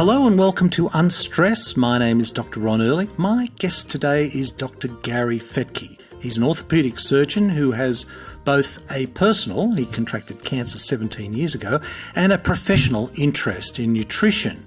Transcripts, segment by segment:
Hello and welcome to Unstress. My name is Dr. Ron Ehrlich. My guest today is Dr. Gary Fettke. He's an orthopaedic surgeon who has both a personal, he contracted cancer 17 years ago, and a professional interest in nutrition,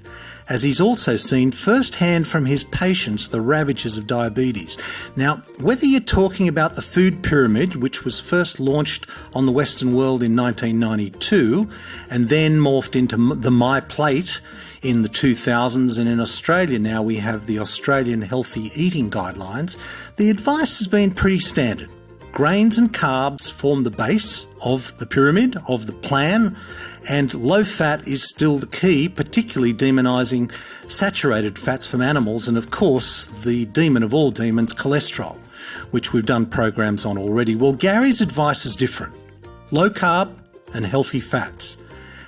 as he's also seen firsthand from his patients the ravages of diabetes. Now, whether you're talking about the food pyramid, which was first launched on the Western world in 1992 and then morphed into the My Plate in the 2000s, and in Australia now we have the Australian Healthy Eating Guidelines, the advice has been pretty standard. Grains and carbs form the base of the pyramid, of the plan, and low fat is still the key, particularly demonizing saturated fats from animals, and of course the demon of all demons, cholesterol, which we've done programs on already. Well, Gary's advice is different. Low carb and healthy fats.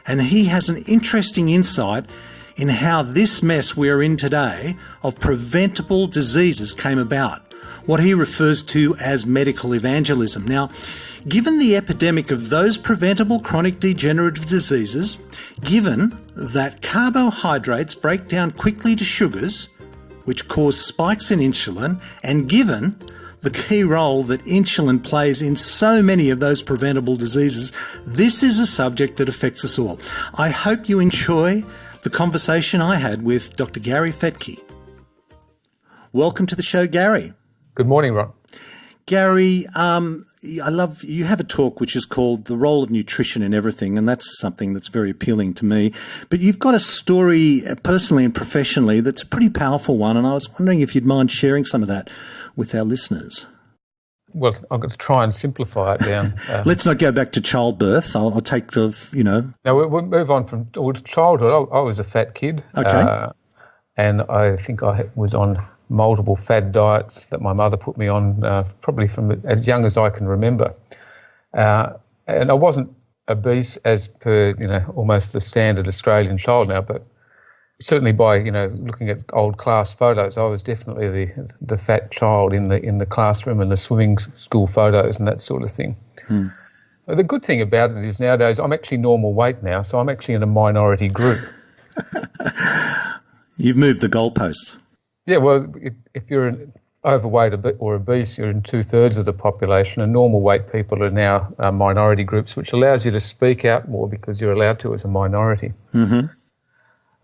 And he has an interesting insight in how this mess we're in today of preventable diseases came about, what he refers to as medical evangelism. Now, given the epidemic of those preventable chronic degenerative diseases, given that carbohydrates break down quickly to sugars, which cause spikes in insulin, and given the key role that insulin plays in so many of those preventable diseases, this is a subject that affects us all. I hope you enjoy the conversation I had with Dr. Gary Fettke. Welcome to the show, Gary. Good morning, Ron. Gary, you have a talk which is called The Role of Nutrition in Everything, and that's something that's very appealing to me. But you've got a story, personally and professionally, that's a pretty powerful one, and I was wondering if you'd mind sharing some of that with our listeners. Well, I've got to try and simplify it down. Let's not go back to childbirth. I'll take the, No, we'll move on from childhood. I was a fat kid. Okay. And I think I was on multiple fad diets that my mother put me on probably from as young as I can remember. And I wasn't obese as per, almost the standard Australian child now, but certainly by, looking at old class photos, I was definitely the fat child in the classroom and the swimming school photos and that sort of thing. The good thing about it is nowadays I'm actually normal weight now, so I'm actually in a minority group. You've moved the goalpost. Yeah, well, if you're overweight or obese, you're in 2/3 of the population, and normal weight people are now minority groups, which allows you to speak out more because you're allowed to as a minority. Mm-hmm.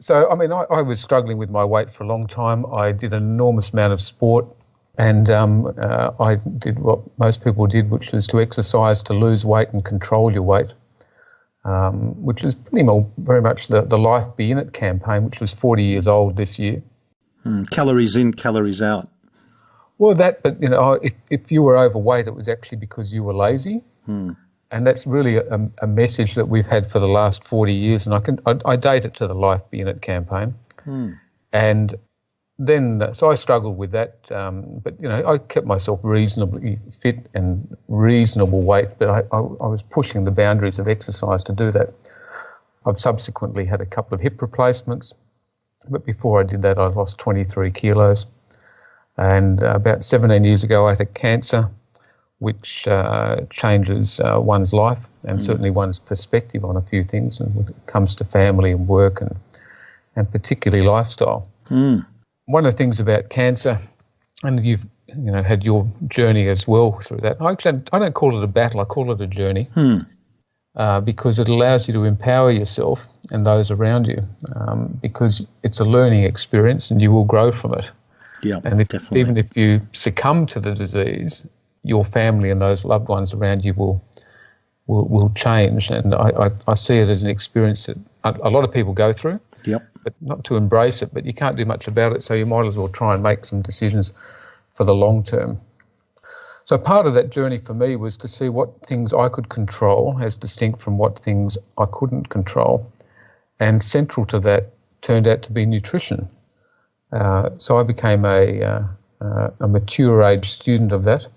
So, I was struggling with my weight for a long time. I did an enormous amount of sport, and I did what most people did, which was to exercise to lose weight and control your weight, which is very much the Life Be In It campaign, which was 40 years old this year. Calories in, calories out. Well, but if you were overweight, it was actually because you were lazy. And that's really a message that we've had for the last 40 years, and I date it to the Life Be In It campaign. And then, so I struggled with that, but I kept myself reasonably fit and reasonable weight, but I was pushing the boundaries of exercise to do that. I've subsequently had a couple of hip replacements, but before I did that, I lost 23 kilos. And about 17 years ago, I had cancer, which changes one's life and certainly one's perspective on a few things, and when it comes to family and work and particularly lifestyle. One of the things about cancer, and you've had your journey as well through that. I don't call it a battle; I call it a journey, because it allows you to empower yourself and those around you, because it's a learning experience and you will grow from it. Yeah, and definitely. Even if you succumb to the disease, your family and those loved ones around you will change. And I see it as an experience that a lot of people go through. Yep. But not to embrace it, but you can't do much about it, so you might as well try and make some decisions for the long term. So part of that journey for me was to see what things I could control as distinct from what things I couldn't control. And central to that turned out to be nutrition. So I became a mature age student of that.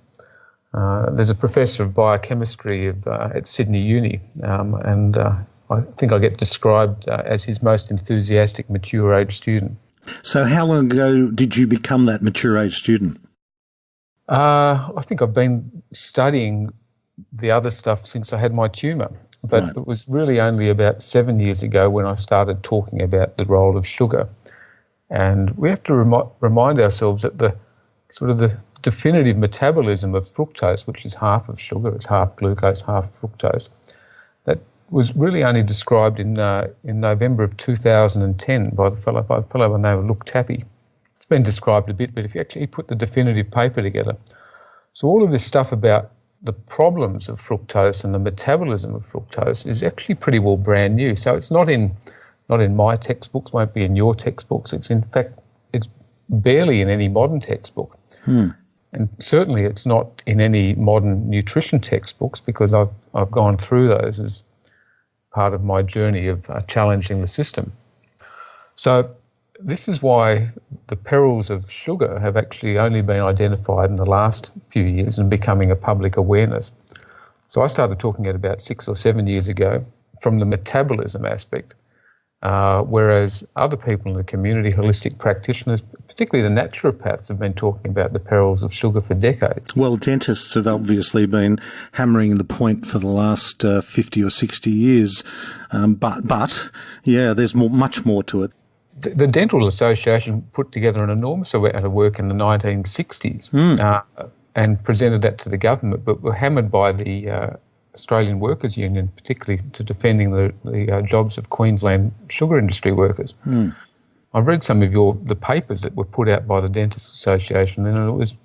There's a professor of biochemistry at Sydney Uni, and I think I get described as his most enthusiastic mature age student. So how long ago did you become that mature age student? I think I've been studying the other stuff since I had my tumour. But Right. it was really only about 7 years ago when I started talking about the role of sugar. And we have to remind ourselves that the sort of the definitive metabolism of fructose, which is half of sugar, it's half glucose, half fructose, that was really only described in November of 2010 by a fellow by the name of Luc Tappy. It's been described a bit, but if you actually put the definitive paper together, so all of this stuff about the problems of fructose and the metabolism of fructose is actually pretty well brand new. So it's not in my textbooks, won't be in your textbooks. It's in fact, it's barely in any modern textbook. And certainly it's not in any modern nutrition textbooks, because I've gone through those as part of my journey of challenging the system. So this is why the perils of sugar have actually only been identified in the last few years and becoming a public awareness. So I started talking at about 6 or 7 years ago from the metabolism aspect, whereas other people in the community, holistic practitioners, particularly the naturopaths, have been talking about the perils of sugar for decades. Well, dentists have obviously been hammering the point for the last 50 or 60 years, but yeah, there's much more to it. The Dental Association put together an enormous amount of work in the 1960s and presented that to the government, but were hammered by the Australian Workers Union, particularly to defending the jobs of Queensland sugar industry workers. I've read some of the papers that were put out by the Dentists Association, and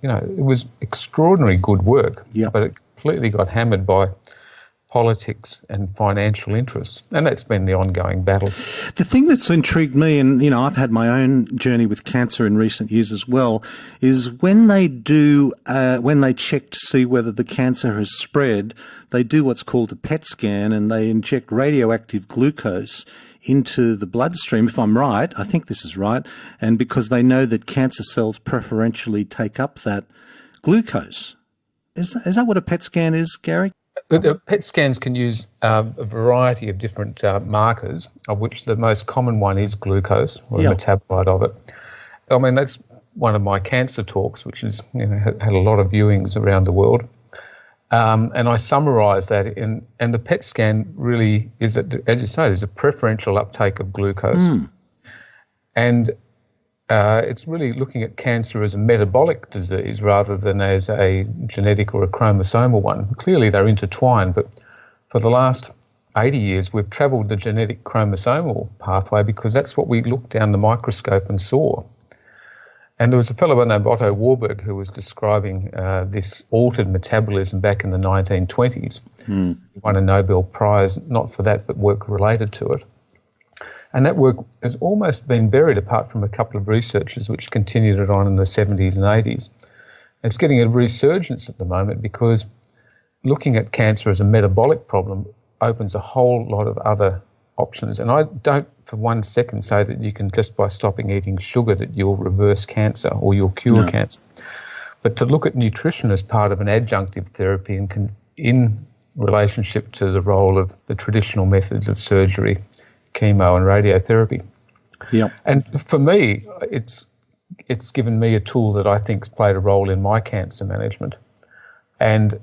it was extraordinary good work, but it completely got hammered by politics and financial interests, and that's been the ongoing battle. The thing that's intrigued me, and I've had my own journey with cancer in recent years as well, is when they check to see whether the cancer has spread, they do what's called a PET scan, and they inject radioactive glucose into the bloodstream, if I'm right. I think this is right, and because they know that cancer cells preferentially take up that glucose. Is that what a PET scan is, Gary? The PET scans can use a variety of different markers, of which the most common one is glucose, or a metabolite of it. I mean, that's one of my cancer talks, which is had a lot of viewings around the world. And I summarise that, and the PET scan really is, as you say, there's a preferential uptake of glucose. And it's really looking at cancer as a metabolic disease rather than as a genetic or a chromosomal one. Clearly they're intertwined, but for the last 80 years we've travelled the genetic chromosomal pathway because that's what we looked down the microscope and saw. And there was a fellow by the name of Otto Warburg who was describing this altered metabolism back in the 1920s. He won a Nobel Prize, not for that, but work related to it. And that work has almost been buried apart from a couple of researchers which continued it on in the 70s and 80s. It's getting a resurgence at the moment because looking at cancer as a metabolic problem opens a whole lot of other options. And I don't for 1 second say that you can, just by stopping eating sugar, that you'll reverse cancer or you'll cure cancer. But to look at nutrition as part of an adjunctive therapy and in relationship to the role of the traditional methods of surgery, chemo and radiotherapy. And for me, it's given me a tool that I think's played a role in my cancer management. And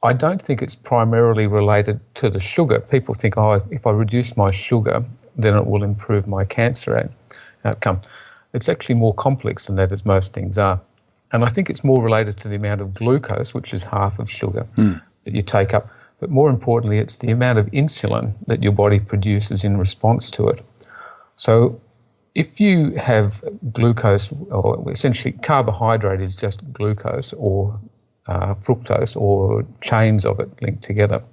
I don't think it's primarily related to the sugar. People think, if I reduce my sugar, then it will improve my cancer outcome. It's actually more complex than that, as most things are. And I think it's more related to the amount of glucose, which is half of sugar, that you take up. But more importantly, it's the amount of insulin that your body produces in response to it. So if you have glucose, or essentially carbohydrate is just glucose or fructose or chains of it linked together.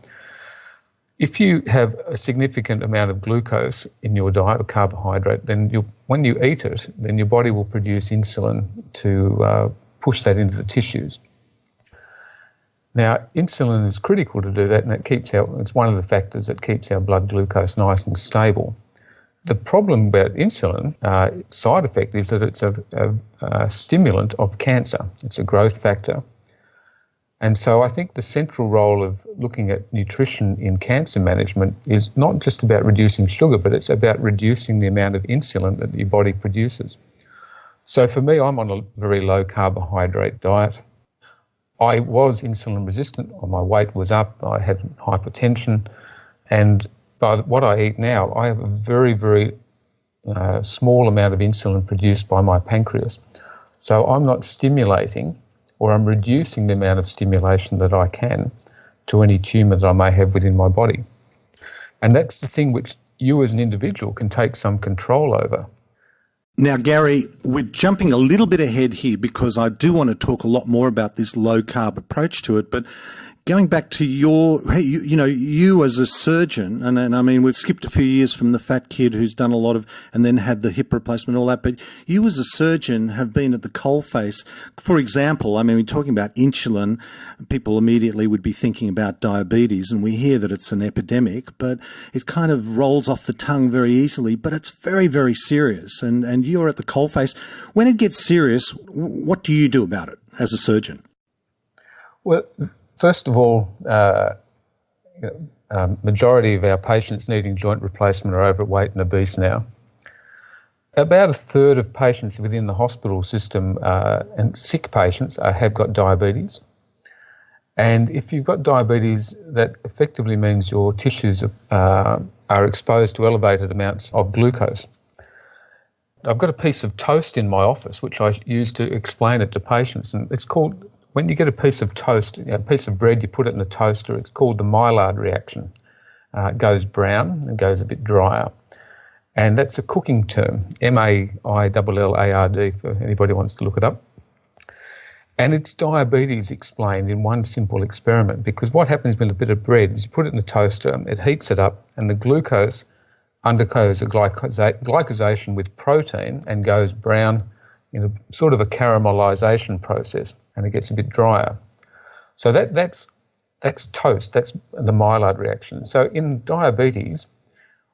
If you have a significant amount of glucose in your diet or carbohydrate, then when you eat it, then your body will produce insulin to push that into the tissues. Now, insulin is critical to do that, and it's one of the factors that keeps our blood glucose nice and stable. The problem about insulin, side effect, is that it's a stimulant of cancer. It's a growth factor. And so I think the central role of looking at nutrition in cancer management is not just about reducing sugar, but it's about reducing the amount of insulin that your body produces. So for me, I'm on a very low carbohydrate diet. I was insulin resistant, my weight was up, I had hypertension, And by what I eat now, I have a very, very small amount of insulin produced by my pancreas. So I'm not stimulating, or I'm reducing the amount of stimulation that I can to any tumour that I may have within my body. And that's the thing which you as an individual can take some control over. Now, Gary, we're jumping a little bit ahead here because I do want to talk a lot more about this low-carb approach to it, but going back to you as a surgeon, and I mean, we've skipped a few years from the fat kid who's done a lot of, and then had the hip replacement and all that, but you as a surgeon have been at the coalface. For example, I mean, we're talking about insulin, people immediately would be thinking about diabetes, and we hear that it's an epidemic, but it kind of rolls off the tongue very easily, but it's very, very serious, and you're at the coalface. When it gets serious, what do you do about it as a surgeon? Well, first of all, majority of our patients needing joint replacement are overweight and obese now. About a third of patients within the hospital system and sick patients have got diabetes. And if you've got diabetes, that effectively means your tissues are exposed to elevated amounts of glucose. I've got a piece of toast in my office which I use to explain it to patients, and it's called, when you get a piece of toast, a piece of bread, you put it in the toaster, it's called the Maillard reaction. It goes brown and goes a bit drier. And that's a cooking term, Maillard, for anybody who wants to look it up. And it's diabetes explained in one simple experiment, because what happens with a bit of bread is you put it in the toaster, it heats it up, and the glucose undergoes a glycosation with protein and goes brown in a sort of a caramelization process, and it gets a bit drier. So that's toast, that's the Maillard reaction. So in diabetes,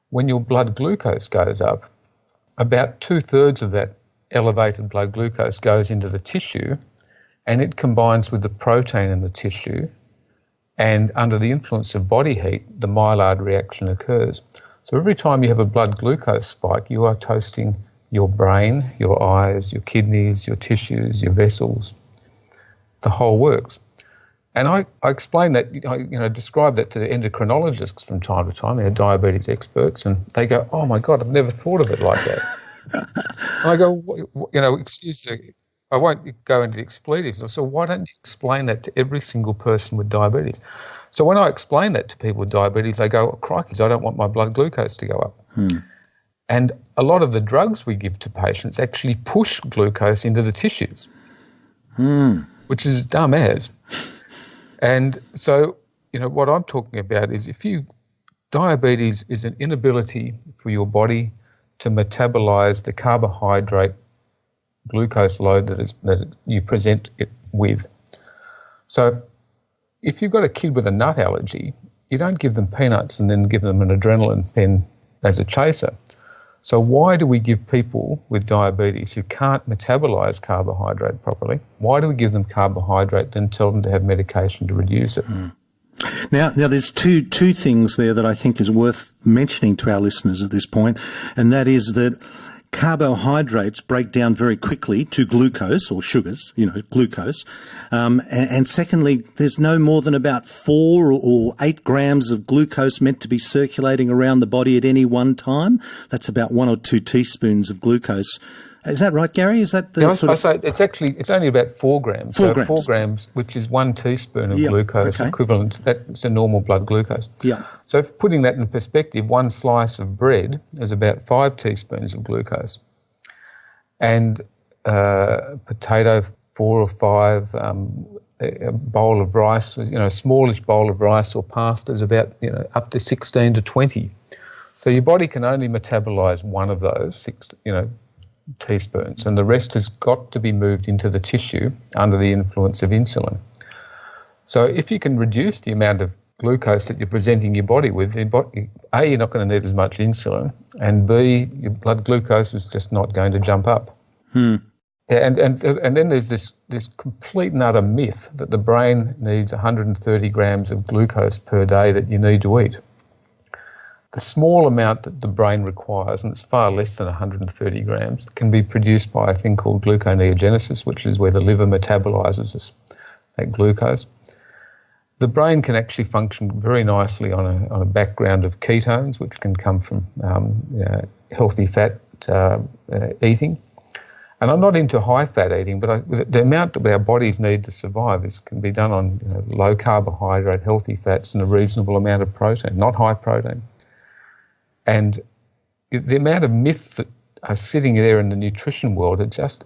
when your blood glucose goes up, about 2/3 of that elevated blood glucose goes into the tissue, and it combines with the protein in the tissue, and under the influence of body heat, the Maillard reaction occurs. So every time you have a blood glucose spike, you are toasting your brain, your eyes, your kidneys, your tissues, your vessels, the whole works. And I explain that, describe that to the endocrinologists from time to time, diabetes experts, and they go, "Oh my God, I've never thought of it like that." And I go, I won't go into the expletives. So why don't you explain that to every single person with diabetes? So when I explain that to people with diabetes, they go, "Oh, crikey, I don't want my blood glucose to go up." And a lot of the drugs we give to patients actually push glucose into the tissues, which is dumb as. And so, what I'm talking about is diabetes is an inability for your body to metabolize the carbohydrate glucose load that you present it with. So if you've got a kid with a nut allergy, you don't give them peanuts and then give them an adrenaline pen as a chaser. So why do we give people with diabetes who can't metabolize carbohydrate properly, why do we give them carbohydrate then tell them to have medication to reduce it? Now there's two things there that I think is worth mentioning to our listeners at this point, and that is that carbohydrates break down very quickly to glucose or sugars, glucose. And secondly, there's no more than about 4 or 8 grams of glucose meant to be circulating around the body at any one time. That's about 1 or 2 teaspoons of glucose. Is that right, Gary? Is that the I say it's only about 4 grams. 4 grams. 4 grams, which is 1 teaspoon of glucose equivalent. That's a normal blood glucose. Yeah. So putting that in perspective, 1 slice of bread is about 5 teaspoons of glucose. And potato, 4 or 5, a bowl of rice, a smallish bowl of rice or pasta is about, up to 16 to 20. So your body can only metabolize 1 of those, teaspoons, and the rest has got to be moved into the tissue under the influence of insulin. So if you can reduce the amount of glucose that you're presenting your body with, A, you're not going to need as much insulin, and B, your blood glucose is just not going to jump up. And then there's this complete and utter myth that the brain needs 130 grams of glucose per day that you need to eat. The small amount that the brain requires, and it's far less than 130 grams, can be produced by a thing called gluconeogenesis, which is where the liver metabolizes that glucose. The brain can actually function very nicely on a background of ketones, which can come from healthy fat eating. And I'm not into high-fat eating, but the amount that our bodies need to survive can be done on low carbohydrate, healthy fats, and a reasonable amount of protein, not high protein. And the amount of myths that are sitting there in the nutrition world are just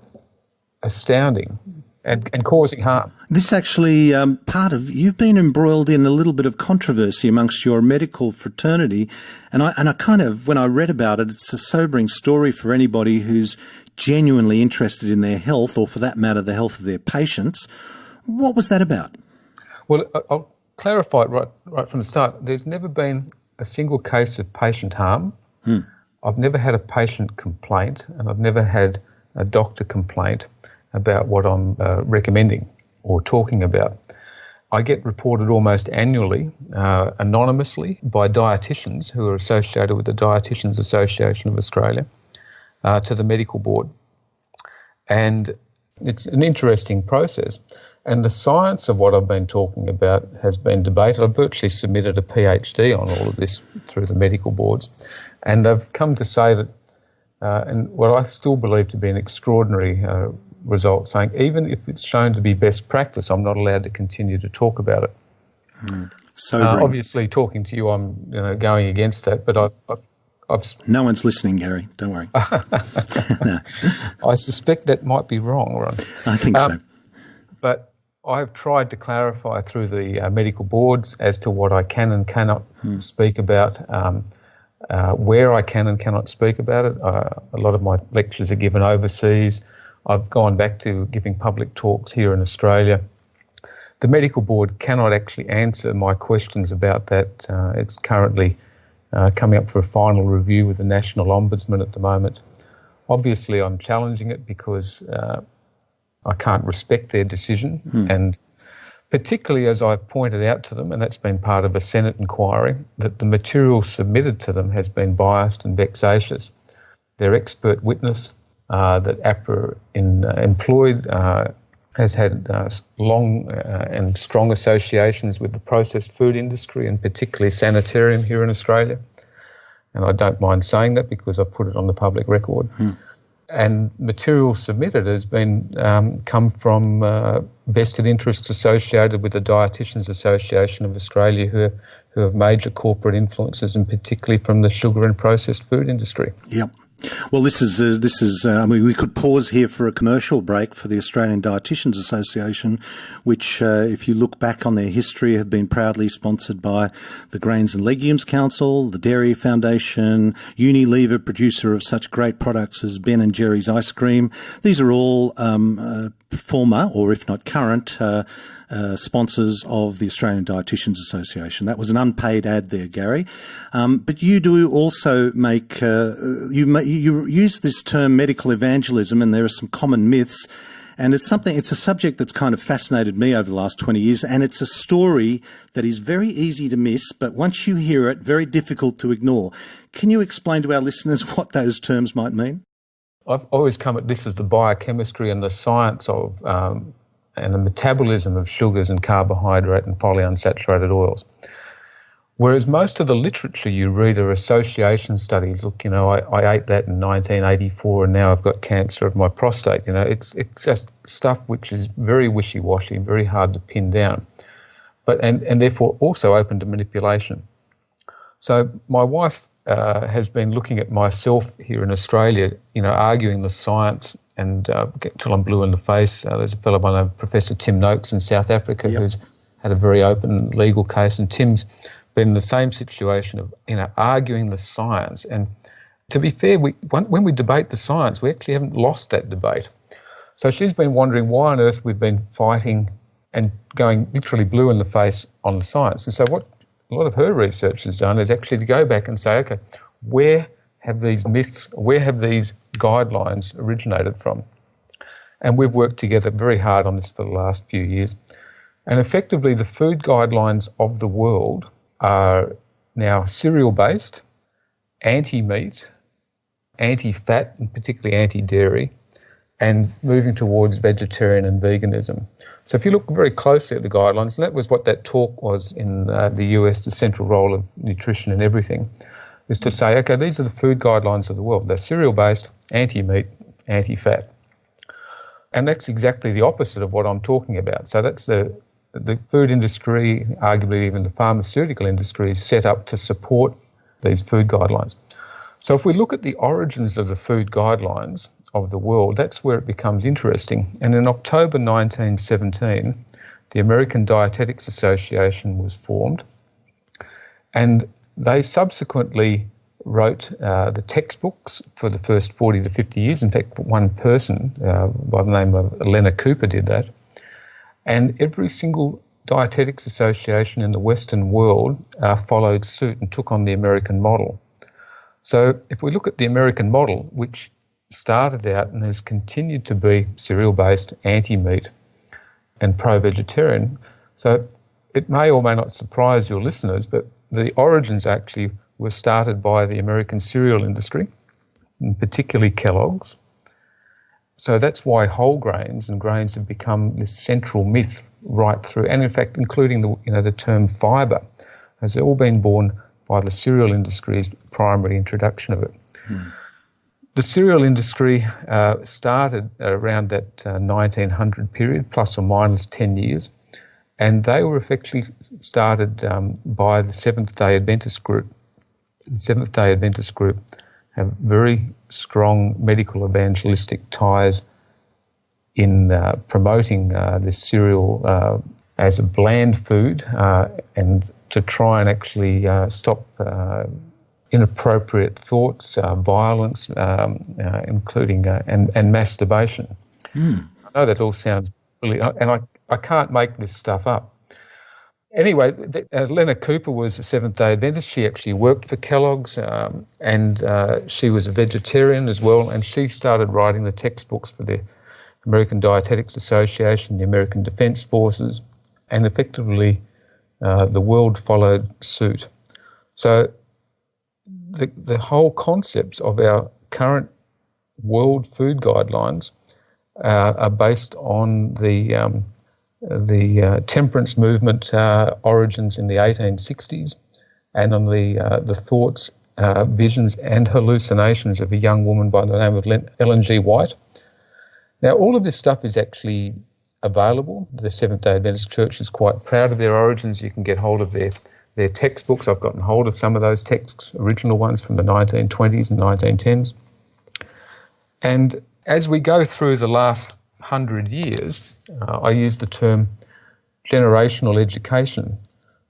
astounding and causing harm. This actually you've been embroiled in a little bit of controversy amongst your medical fraternity, and I kind of, when I read about it, it's a sobering story for anybody who's genuinely interested in their health, or for that matter, the health of their patients. What was that about? Well, I'll clarify it right from the start. There's never been a single case of patient harm. I've never had a patient complaint, and I've never had a doctor complaint about what I'm recommending or talking about. I get reported almost annually, anonymously, by dietitians who are associated with the Dietitians Association of Australia, to the medical board. And it's an interesting process. And the science of what I've been talking about has been debated. I've virtually submitted a PhD on all of this through the medical boards. And they've come to say that, and what I still believe to be an extraordinary result, saying even if it's shown to be best practice, I'm not allowed to continue to talk about it. Obviously, talking to you, I'm going against that, but I've no one's listening, Gary. Don't worry. No. I suspect that might be wrong, Ron. I think so. But I've tried to clarify through the medical boards as to what I can and cannot speak about, where I can and cannot speak about it. A lot of my lectures are given overseas. I've gone back to giving public talks here in Australia. The medical board cannot actually answer my questions about that. It's currently coming up for a final review with the National Ombudsman at the moment. Obviously, I'm challenging it because I can't respect their decision, and particularly as I've pointed out to them, and that's been part of a Senate inquiry, that the material submitted to them has been biased and vexatious. Their expert witness that APRA employed has had long and strong associations with the processed food industry, and particularly sanitarium here in Australia. And I don't mind saying that because I put it on the public record. And material submitted has been come from vested interests associated with the Dietitians Association of Australia, who have major corporate influences, and particularly from the sugar and processed food industry. Yep. Well, this is. I mean, we could pause here for a commercial break for the Australian Dietitians Association, which, if you look back on their history, have been proudly sponsored by the Grains and Legumes Council, the Dairy Foundation, Unilever, producer of such great products as Ben and Jerry's ice cream. These are all former, or if not current, sponsors of the Australian Dietitians Association. That was an unpaid ad there, Gary. But you do also make, you use this term medical evangelism, and there are some common myths. And it's a subject that's kind of fascinated me over the last 20 years. And it's a story that is very easy to miss, but once you hear it, very difficult to ignore. Can you explain to our listeners what those terms might mean? I've always come at this as the biochemistry and the science of and the metabolism of sugars and carbohydrate and polyunsaturated oils. Whereas most of the literature you read are association studies. Look, I ate that in 1984 and now I've got cancer of my prostate. It's just stuff which is very wishy-washy, very hard to pin down, but and therefore also open to manipulation. So my wife has been looking at myself here in Australia, arguing the science, and till I'm blue in the face. There's a fellow by the name of Professor Tim Noakes in South Africa who's had a very open legal case, and Tim's been in the same situation of arguing the science. And to be fair, when we debate the science, we actually haven't lost that debate. So she's been wondering why on earth we've been fighting and going literally blue in the face on the science. And so what a lot of her research has done is actually to go back and say, okay, where have these myths, where have these guidelines originated from? And we've worked together very hard on this for the last few years. And effectively, the food guidelines of the world are now cereal-based, anti-meat, anti-fat, and particularly anti-dairy, and moving towards vegetarian and veganism. So if you look very closely at the guidelines, and that was what that talk was in the US, the central role of nutrition and everything, is to say, okay, these are the food guidelines of the world. They're cereal-based, anti-meat, anti-fat. And that's exactly the opposite of what I'm talking about. So that's the food industry, arguably even the pharmaceutical industry, is set up to support these food guidelines. So if we look at the origins of the food guidelines of the world, that's where it becomes interesting. And in October 1917, the American Dietetics Association was formed, and they subsequently wrote the textbooks for the first 40 to 50 years. In fact, one person by the name of Leonard Cooper did that. And every single dietetics association in the Western world followed suit and took on the American model. So if we look at the American model, which started out and has continued to be cereal-based, anti-meat and pro-vegetarian, so it may or may not surprise your listeners, but the origins actually were started by the American cereal industry, and particularly Kellogg's. So that's why whole grains and grains have become this central myth right through, and in fact, including the term fibre, has all been born by the cereal industry's primary introduction of it. The cereal industry started around that 1900 period, plus or minus 10 years, and they were effectively started by the Seventh-day Adventist group. The Seventh-day Adventist group have very strong medical evangelistic ties in promoting this cereal as a bland food and to try and actually stop inappropriate thoughts, violence, including and masturbation. I know that all sounds brilliant, and I can't make this stuff up. Anyway, Leonard Cooper was a Seventh-day Adventist. She actually worked for Kellogg's, and she was a vegetarian as well, and she started writing the textbooks for the American Dietetics Association, the American Defence Forces, and effectively the world followed suit. So the whole concepts of our current world food guidelines are based on the temperance movement origins in the 1860s, and on the thoughts, visions and hallucinations of a young woman by the name of Ellen G. White. Now, all of this stuff is actually available. The Seventh-day Adventist Church is quite proud of their origins. You can get hold of their textbooks. I've gotten hold of some of those texts, original ones from the 1920s and 1910s. And as we go through the last 100 years, I use the term generational education.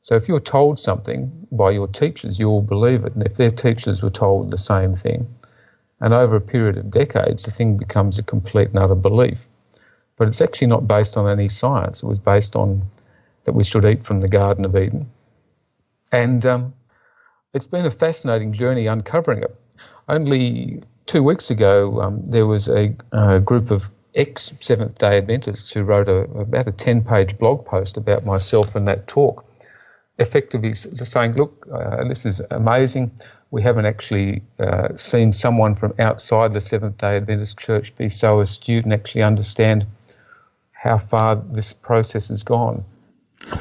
So if you're told something by your teachers, you'll believe it. And if their teachers were told the same thing, and over a period of decades, the thing becomes a complete and utter belief. But it's actually not based on any science. It was based on that we should eat from the Garden of Eden. And it's been a fascinating journey uncovering it. Only 2 weeks ago, there was a group of ex-Seventh-day Adventists who wrote about a 10-page blog post about myself and that talk, effectively saying, look, this is amazing. We haven't actually seen someone from outside the Seventh-day Adventist Church be so astute and actually understand how far this process has gone.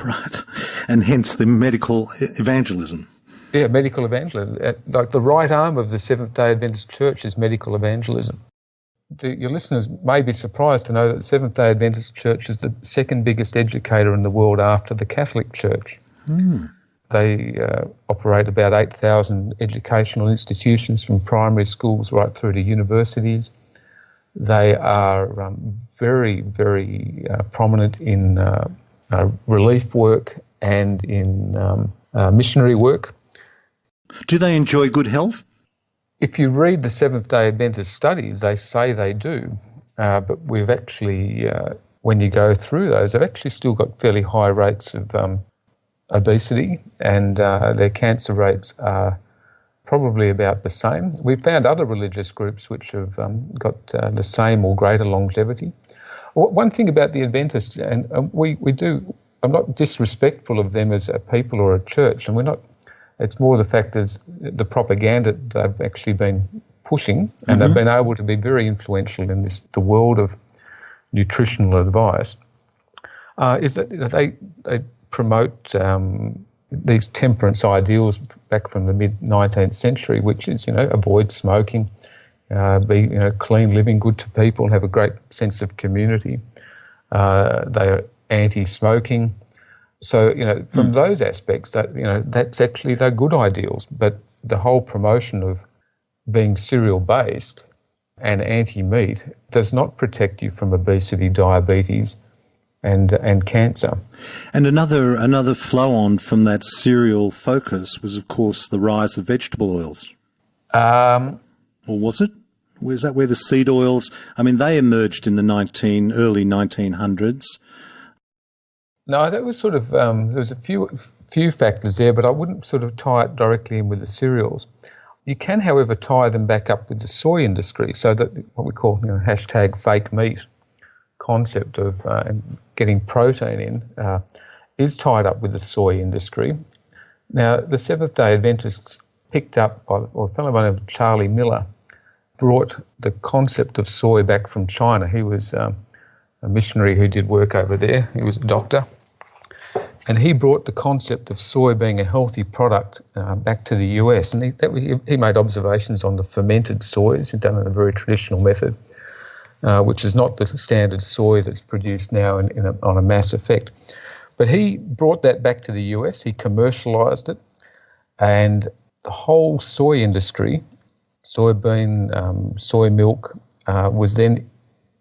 Right, and hence the medical evangelism. Yeah, medical evangelism. Like the right arm of the Seventh-day Adventist Church is medical evangelism. Your listeners may be surprised to know that the Seventh-day Adventist Church is the second biggest educator in the world after the Catholic Church. They operate about 8,000 educational institutions from primary schools right through to universities. They are very, very prominent in relief work and in missionary work. Do they enjoy good health? If you read the Seventh-day Adventist studies, they say they do, but we've actually, when you go through those, they've actually still got fairly high rates of obesity, and their cancer rates are probably about the same. We've found other religious groups which have got the same or greater longevity. One thing about the Adventists, and we do, I'm not disrespectful of them as a people or a church, and we're not. It's more the fact is the propaganda they've actually been pushing, and they've been able to be very influential in the world of nutritional advice, is that they promote these temperance ideals back from the mid-19th century, which is, avoid smoking, be, clean living, good to people, have a great sense of community. They're anti-smoking. So, from those aspects, that's actually, they're good ideals. But the whole promotion of being cereal-based and anti-meat does not protect you from obesity, diabetes, and cancer. And another flow-on from that cereal focus was, of course, the rise of vegetable oils. Or was it? Was that where the seed oils, they emerged in the early 1900s? No, that was sort of, there was a few factors there, but I wouldn't sort of tie it directly in with the cereals. You can, however, tie them back up with the soy industry, so that what we call hashtag fake meat concept of getting protein in is tied up with the soy industry. Now, the Seventh-day Adventists picked up, or a fellow by the name of Charlie Miller, brought the concept of soy back from China. He was a missionary who did work over there. He was a doctor. And he brought the concept of soy being a healthy product back to the US. And he made observations on the fermented soys. He'd done it in a very traditional method, which is not the standard soy that's produced now on a mass effect. But he brought that back to the US. He commercialised it. And the whole soy industry, soybean, soy milk, was then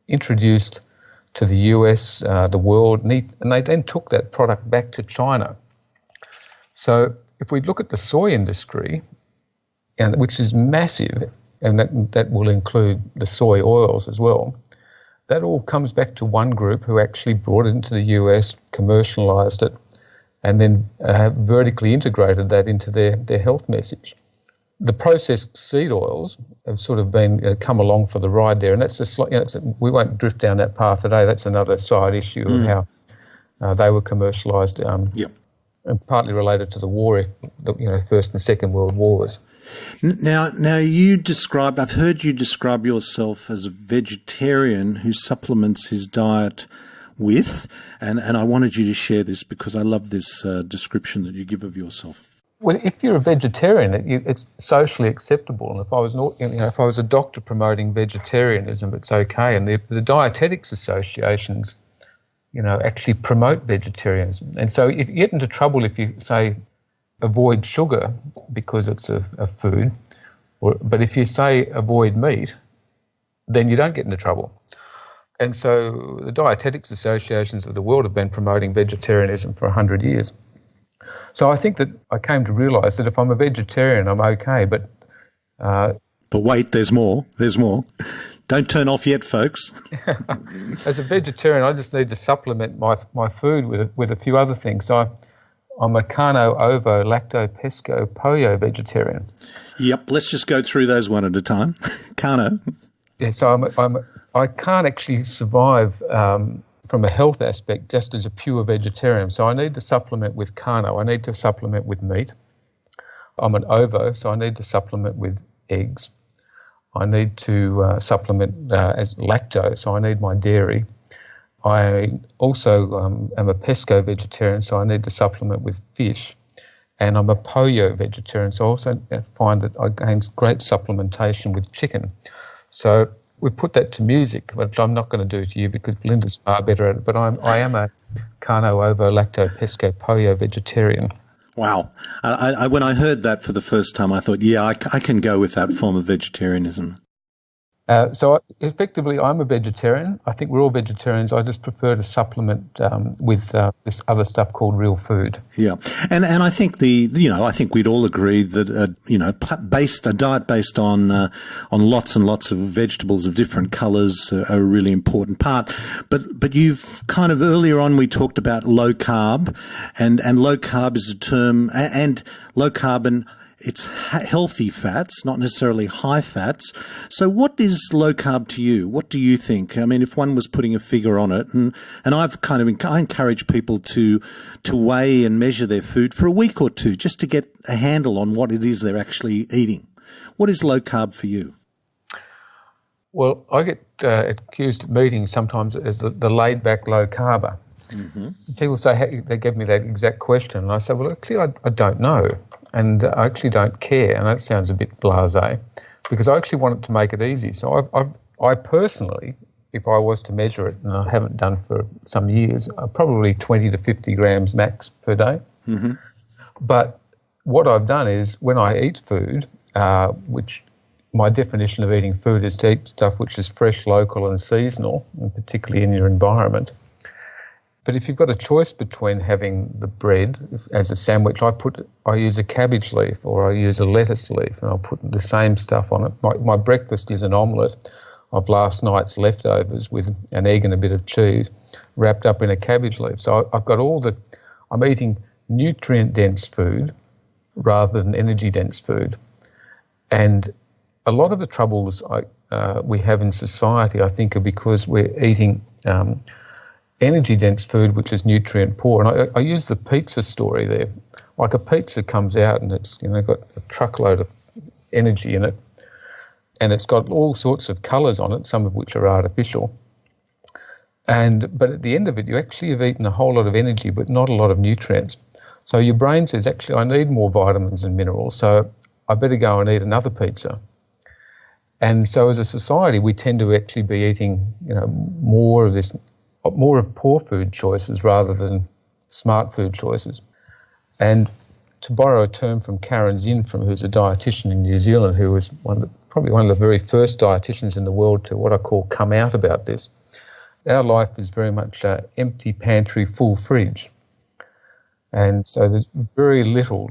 introduced to the US, the world, and they then took that product back to China. So if we look at the soy industry, which is massive, and that will include the soy oils as well, that all comes back to one group who actually brought it into the US, commercialised it, and then vertically integrated that into their health message. The processed seed oils have sort of been come along for the ride there, and that's we won't drift down that path today. That's another side issue of how they were commercialised, and partly related to the war, First and Second World Wars. Now I've heard you describe yourself as a vegetarian who supplements his diet with, and I wanted you to share this because I love this description that you give of yourself. Well, if you're a vegetarian, it's socially acceptable, and if I was a doctor promoting vegetarianism, it's okay. And the dietetics associations, actually promote vegetarianism. And so if you get into trouble if you say avoid sugar because it's a food, but if you say avoid meat, then you don't get into trouble. And so the dietetics associations of the world have been promoting vegetarianism for 100 years. So I think that I came to realise that if I'm a vegetarian, I'm okay, but wait, there's more. There's more. Don't turn off yet, folks. As a vegetarian, I just need to supplement my food with a few other things. So I'm a carno, ovo, lacto, pesco, pollo vegetarian. Yep, let's just go through those one at a time. Carno. Yeah, so I can't actually survive from a health aspect just as a pure vegetarian. So I need to supplement with carno. I need to supplement with meat. I'm an ovo, so I need to supplement with eggs. I need to supplement as lactose, so I need my dairy. I also am a pesco vegetarian, so I need to supplement with fish. And I'm a pollo vegetarian, so I also find that I gain great supplementation with chicken. So we put that to music, which I'm not going to do to you because Belinda's far better at it, but I am a carno, ovo, lacto, pesco, pollo vegetarian. Wow. When I heard that for the first time, I thought, I can go with that form of vegetarianism. So effectively, I'm a vegetarian. I think we're all vegetarians. I just prefer to supplement with this other stuff called real food. Yeah, and I think I think we'd all agree that a diet based on lots and lots of vegetables of different colours are a really important part. But you've kind of earlier on we talked about low carb, and low carb is a term, and low carb and it's healthy fats, not necessarily high fats. So what is low carb to you? What do you think? I mean, if one was putting a figure on it, and I encourage people to weigh and measure their food for a week or two just to get a handle on what it is they're actually eating. What is low carb for you? Well, I get accused at meetings sometimes as the laid-back low carber. Mm-hmm. People say, hey, they give me that exact question, and I say, well, actually, I don't know, and I actually don't care, and that sounds a bit blasé, because I actually wanted to make it easy. So I personally, if I was to measure it, and I haven't done for some years, probably 20 to 50 grams max per day. Mm-hmm. But what I've done is when I eat food, which my definition of eating food is to eat stuff which is fresh, local and seasonal, and particularly in your environment. But if you've got a choice between having the bread as a sandwich, I use a cabbage leaf or I use a lettuce leaf, and I'll put the same stuff on it. My breakfast is an omelette of last night's leftovers with an egg and a bit of cheese wrapped up in a cabbage leaf. So I've got I'm eating nutrient-dense food rather than energy-dense food. And a lot of the troubles we have in society, I think, are because we're eating energy-dense food, which is nutrient-poor. And I use the pizza story there. Like a pizza comes out and it's got a truckload of energy in it, and it's got all sorts of colours on it, some of which are artificial. But at the end of it, you actually have eaten a whole lot of energy, but not a lot of nutrients. So your brain says, actually, I need more vitamins and minerals, so I better go and eat another pizza. And so as a society, we tend to actually be eating, more of poor food choices rather than smart food choices. And to borrow a term from Karen Zinn, who's a dietitian in New Zealand, who was probably one of the very first dietitians in the world to what I call come out about this, our life is very much empty pantry, full fridge. And so there's very little,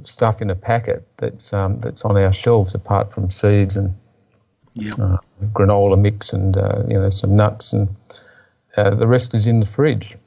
stuff in a packet that's on our shelves apart from seeds and granola mix and some nuts, and the rest is in the fridge.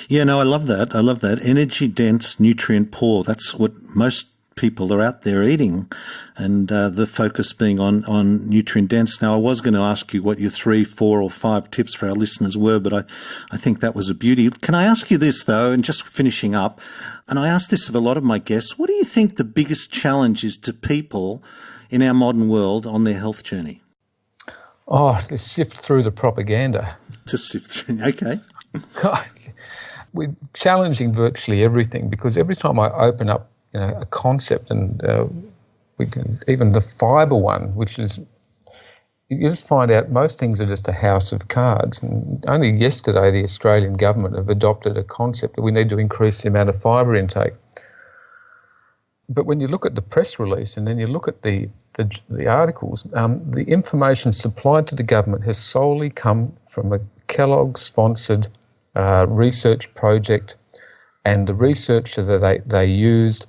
Yeah, no, I love that. Energy dense, nutrient poor. That's what most people are out there eating, and the focus being on nutrient dense. Now, I was going to ask you what your 3, 4 or 5 tips for our listeners were, but I think that was a beauty. Can I ask you this, though, and just finishing up, and I ask this of a lot of my guests, what do you think the biggest challenge is to people in our modern world on their health journey? Oh, to sift through the propaganda. To sift through, okay. God, we're challenging virtually everything, because every time I open up a concept, and we can, even the fibre one, which is, you just find out most things are just a house of cards. And only yesterday the Australian government have adopted a concept that we need to increase the amount of fibre intake. But when you look at the press release and then you look at the articles, the information supplied to the government has solely come from a Kellogg-sponsored research project, and the researcher that they used,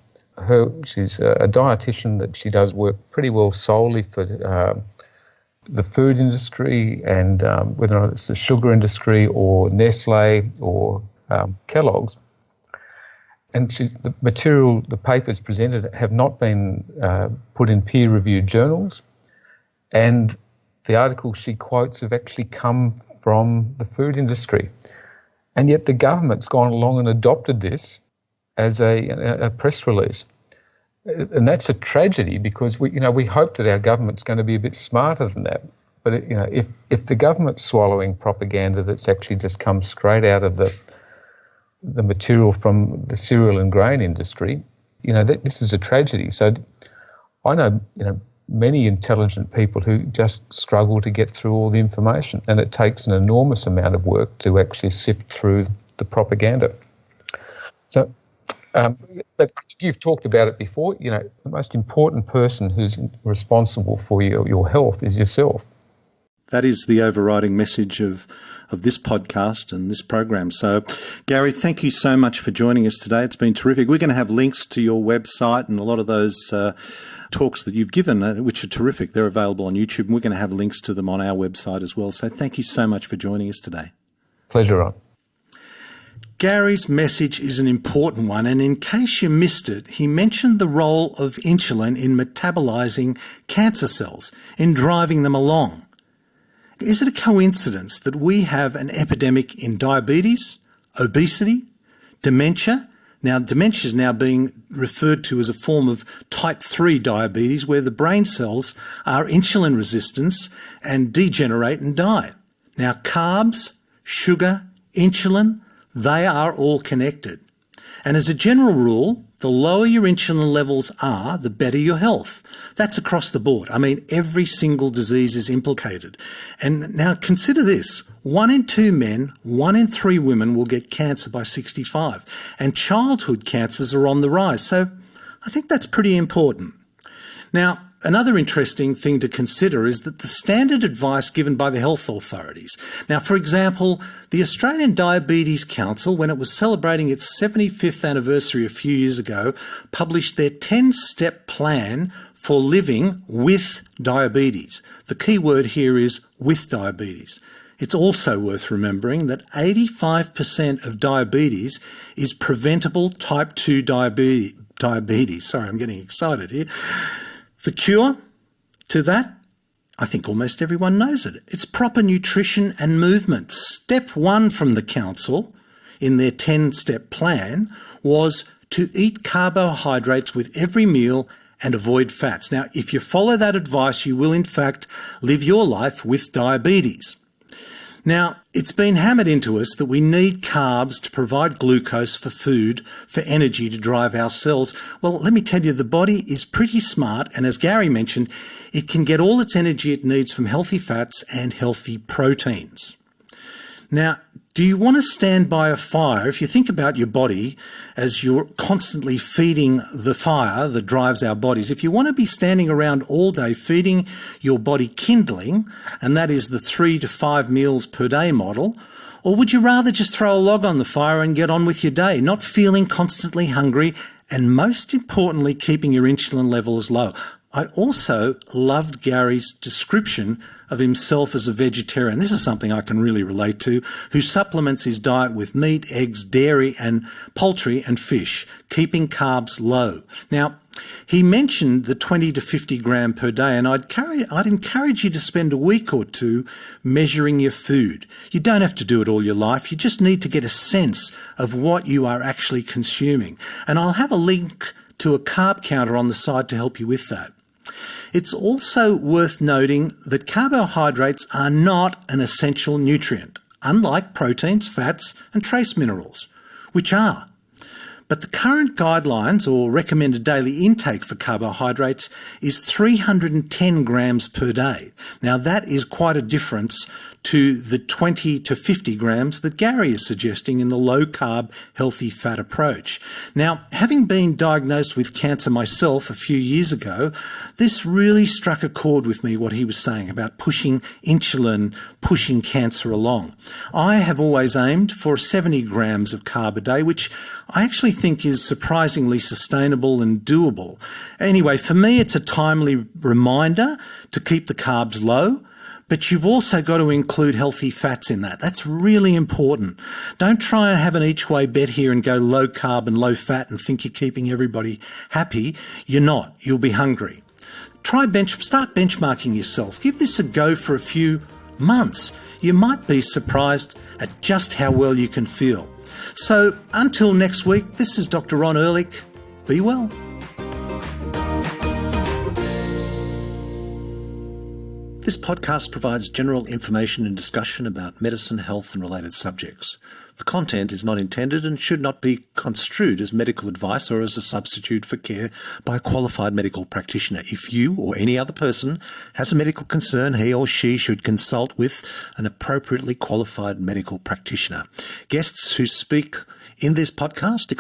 she's a dietitian, that she does work pretty well solely for the food industry, and whether or not it's the sugar industry or Nestle or Kellogg's. And the papers presented have not been put in peer-reviewed journals, and the articles she quotes have actually come from the food industry. And yet the government's gone along and adopted this as a press release. And that's a tragedy, because we hope that our government's going to be a bit smarter than that. But if the government's swallowing propaganda that's actually just come straight out of the material from the cereal and grain industry, this is a tragedy. So I know many intelligent people who just struggle to get through all the information, and it takes an enormous amount of work to actually sift through the propaganda. So, but you've talked about it before. The most important person who's responsible for your health is yourself. That is the overriding message of this podcast and this program. So, Gary, thank you so much for joining us today. It's been terrific. We're going to have links to your website and a lot of those talks that you've given, which are terrific. They're available on YouTube, and we're going to have links to them on our website as well. So thank you so much for joining us today. Pleasure, Ron. Gary's message is an important one, and in case you missed it, he mentioned the role of insulin in metabolizing cancer cells, in driving them along. Is it a coincidence that we have an epidemic in diabetes, obesity, dementia? Now, dementia is now being referred to as a form of type type 3 diabetes, where the brain cells are insulin resistant and degenerate and die. Now, carbs, sugar, insulin, they are all connected. And as a general rule, the lower your insulin levels are, the better your health. That's across the board. I mean, every single disease is implicated. And now consider this. 1 in 2 men, 1 in 3 women will get cancer by 65. And childhood cancers are on the rise. So I think that's pretty important. Now, another interesting thing to consider is that the standard advice given by the health authorities. Now, for example, the Australian Diabetes Council, when it was celebrating its 75th anniversary a few years ago, published their 10-step plan for living with diabetes. The key word here is with diabetes. It's also worth remembering that 85% of diabetes is preventable type 2 diabetes. Sorry, I'm getting excited here. The cure to that, I think almost everyone knows it. It's proper nutrition and movement. Step 1 from the council in their 10-step plan was to eat carbohydrates with every meal and avoid fats. Now, if you follow that advice, you will in fact live your life with diabetes. Now, it's been hammered into us that we need carbs to provide glucose for food, for energy to drive our cells. Well, let me tell you, the body is pretty smart, and as Gary mentioned, it can get all its energy it needs from healthy fats and healthy proteins. Now, do you want to stand by a fire? If you think about your body as you're constantly feeding the fire that drives our bodies, if you want to be standing around all day feeding your body kindling, and that is the 3 to 5 meals per day model, or would you rather just throw a log on the fire and get on with your day, not feeling constantly hungry, and most importantly, keeping your insulin levels low? I also loved Gary's description of himself as a vegetarian. This is something I can really relate to, who supplements his diet with meat, eggs, dairy and poultry and fish, keeping carbs low. Now, he mentioned the 20 to 50 gram per day, and I'd encourage you to spend a week or two measuring your food. You don't have to do it all your life. You just need to get a sense of what you are actually consuming. And I'll have a link to a carb counter on the side to help you with that. It's also worth noting that carbohydrates are not an essential nutrient, unlike proteins, fats, and trace minerals, which are. But the current guidelines or recommended daily intake for carbohydrates is 310 grams per day. Now that is quite a difference to the 20 to 50 grams that Gary is suggesting in the low-carb, healthy fat approach. Now, having been diagnosed with cancer myself a few years ago, this really struck a chord with me, what he was saying about pushing insulin, pushing cancer along. I have always aimed for 70 grams of carb a day, which I actually think is surprisingly sustainable and doable. Anyway, for me, it's a timely reminder to keep the carbs low, but you've also got to include healthy fats in that. That's really important. Don't try and have an each-way bet here and go low carb and low fat and think you're keeping everybody happy. You're not. You'll be hungry. Start benchmarking yourself. Give this a go for a few months. You might be surprised at just how well you can feel. So until next week, this is Dr. Ron Ehrlich. Be well. This podcast provides general information and discussion about medicine, health and related subjects. The content is not intended and should not be construed as medical advice or as a substitute for care by a qualified medical practitioner. If you or any other person has a medical concern, he or she should consult with an appropriately qualified medical practitioner. Guests who speak in this podcast